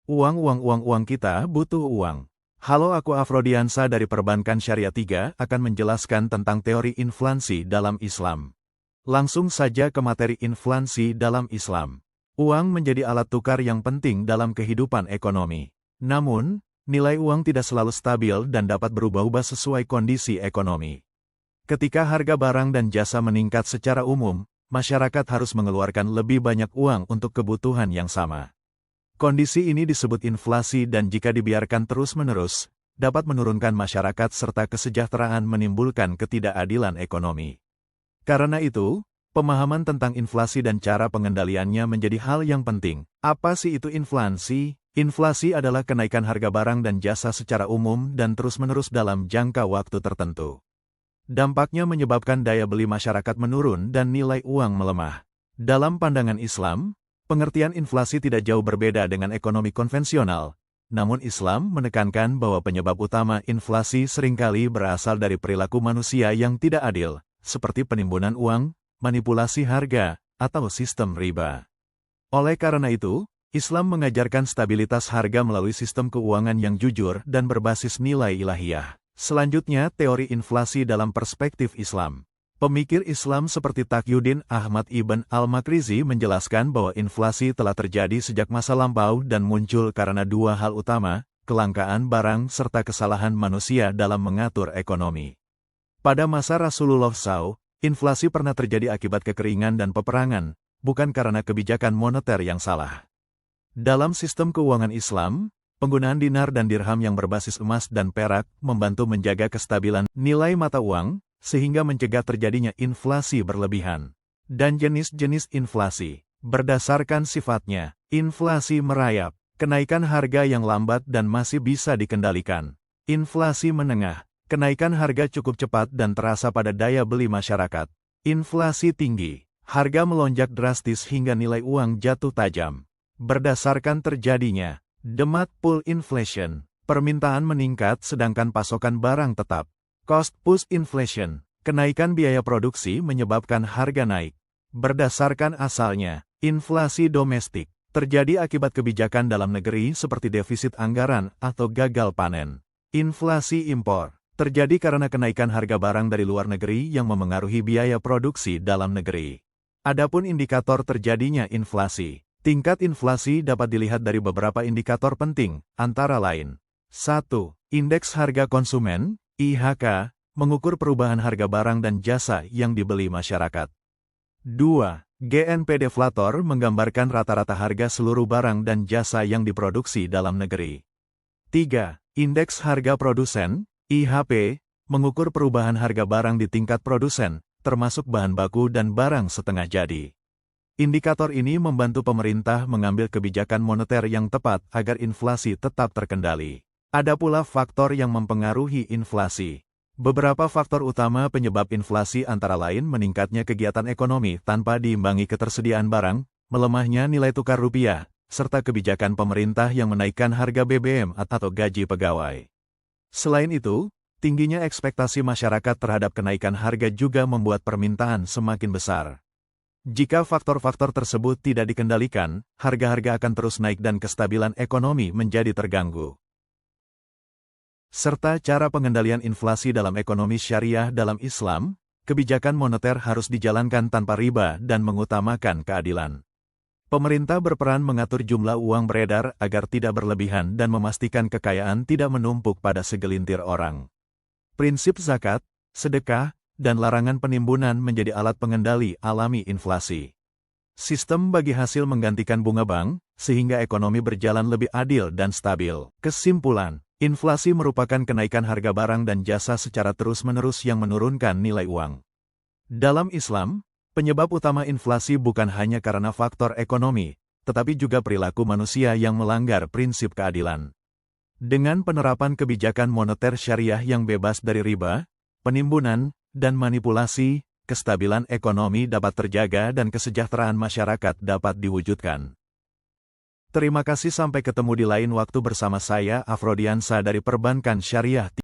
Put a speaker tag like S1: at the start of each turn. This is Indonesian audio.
S1: Uang kita butuh uang. Halo, aku Afrodiansa dari Perbankan Syariah 3 akan menjelaskan tentang teori inflasi dalam Islam. Langsung saja ke materi inflasi dalam Islam. Uang menjadi alat tukar yang penting dalam kehidupan ekonomi. Namun, nilai uang tidak selalu stabil dan dapat berubah-ubah sesuai kondisi ekonomi. Ketika harga barang dan jasa meningkat secara umum, masyarakat harus mengeluarkan lebih banyak uang untuk kebutuhan yang sama. Kondisi ini disebut inflasi dan jika dibiarkan terus-menerus, dapat menurunkan masyarakat serta kesejahteraan menimbulkan ketidakadilan ekonomi. Karena itu, pemahaman tentang inflasi dan cara pengendaliannya menjadi hal yang penting. Apa sih itu inflasi? Inflasi adalah kenaikan harga barang dan jasa secara umum dan terus-menerus dalam jangka waktu tertentu. Dampaknya menyebabkan daya beli masyarakat menurun dan nilai uang melemah. Dalam pandangan Islam, pengertian inflasi tidak jauh berbeda dengan ekonomi konvensional, namun Islam menekankan bahwa penyebab utama inflasi seringkali berasal dari perilaku manusia yang tidak adil, seperti penimbunan uang, manipulasi harga, atau sistem riba. Oleh karena itu, Islam mengajarkan stabilitas harga melalui sistem keuangan yang jujur dan berbasis nilai ilahiyah. Selanjutnya, teori inflasi dalam perspektif Islam. Pemikir Islam seperti Taqiyuddin Ahmad ibn al-Makrizi menjelaskan bahwa inflasi telah terjadi sejak masa lampau dan muncul karena dua hal utama, kelangkaan barang serta kesalahan manusia dalam mengatur ekonomi. Pada masa Rasulullah SAW, inflasi pernah terjadi akibat kekeringan dan peperangan, bukan karena kebijakan moneter yang salah. Dalam sistem keuangan Islam, penggunaan dinar dan dirham yang berbasis emas dan perak membantu menjaga kestabilan nilai mata uang, sehingga mencegah terjadinya inflasi berlebihan. Dan jenis-jenis inflasi. Berdasarkan sifatnya, inflasi merayap, kenaikan harga yang lambat dan masih bisa dikendalikan. Inflasi menengah, kenaikan harga cukup cepat dan terasa pada daya beli masyarakat. Inflasi tinggi, harga melonjak drastis hingga nilai uang jatuh tajam. Berdasarkan terjadinya, demand pull inflation, permintaan meningkat sedangkan pasokan barang tetap. Cost push inflation, kenaikan biaya produksi menyebabkan harga naik. Berdasarkan asalnya, inflasi domestik, terjadi akibat kebijakan dalam negeri seperti defisit anggaran atau gagal panen. Inflasi impor, terjadi karena kenaikan harga barang dari luar negeri yang memengaruhi biaya produksi dalam negeri. Adapun indikator terjadinya inflasi. Tingkat inflasi dapat dilihat dari beberapa indikator penting, antara lain. 1. Indeks harga konsumen, IHK, mengukur perubahan harga barang dan jasa yang dibeli masyarakat. 2. GNP deflator menggambarkan rata-rata harga seluruh barang dan jasa yang diproduksi dalam negeri. 3. Indeks harga produsen, IHP, mengukur perubahan harga barang di tingkat produsen, termasuk bahan baku dan barang setengah jadi. Indikator ini membantu pemerintah mengambil kebijakan moneter yang tepat agar inflasi tetap terkendali. Ada pula faktor yang mempengaruhi inflasi. Beberapa faktor utama penyebab inflasi antara lain meningkatnya kegiatan ekonomi tanpa diimbangi ketersediaan barang, melemahnya nilai tukar rupiah, serta kebijakan pemerintah yang menaikkan harga BBM atau gaji pegawai. Selain itu, tingginya ekspektasi masyarakat terhadap kenaikan harga juga membuat permintaan semakin besar. Jika faktor-faktor tersebut tidak dikendalikan, harga-harga akan terus naik dan kestabilan ekonomi menjadi terganggu. Serta cara pengendalian inflasi dalam ekonomi syariah dalam Islam, kebijakan moneter harus dijalankan tanpa riba dan mengutamakan keadilan. Pemerintah berperan mengatur jumlah uang beredar agar tidak berlebihan dan memastikan kekayaan tidak menumpuk pada segelintir orang. Prinsip zakat, sedekah, dan larangan penimbunan menjadi alat pengendali alami inflasi. Sistem bagi hasil menggantikan bunga bank, sehingga ekonomi berjalan lebih adil dan stabil. Kesimpulan, inflasi merupakan kenaikan harga barang dan jasa secara terus-menerus yang menurunkan nilai uang. Dalam Islam, penyebab utama inflasi bukan hanya karena faktor ekonomi, tetapi juga perilaku manusia yang melanggar prinsip keadilan. Dengan penerapan kebijakan moneter syariah yang bebas dari riba, penimbunan, dan manipulasi, kestabilan ekonomi dapat terjaga dan kesejahteraan masyarakat dapat diwujudkan. Terima kasih, sampai ketemu di lain waktu bersama saya Afrodiansa dari Perbankan Syariah.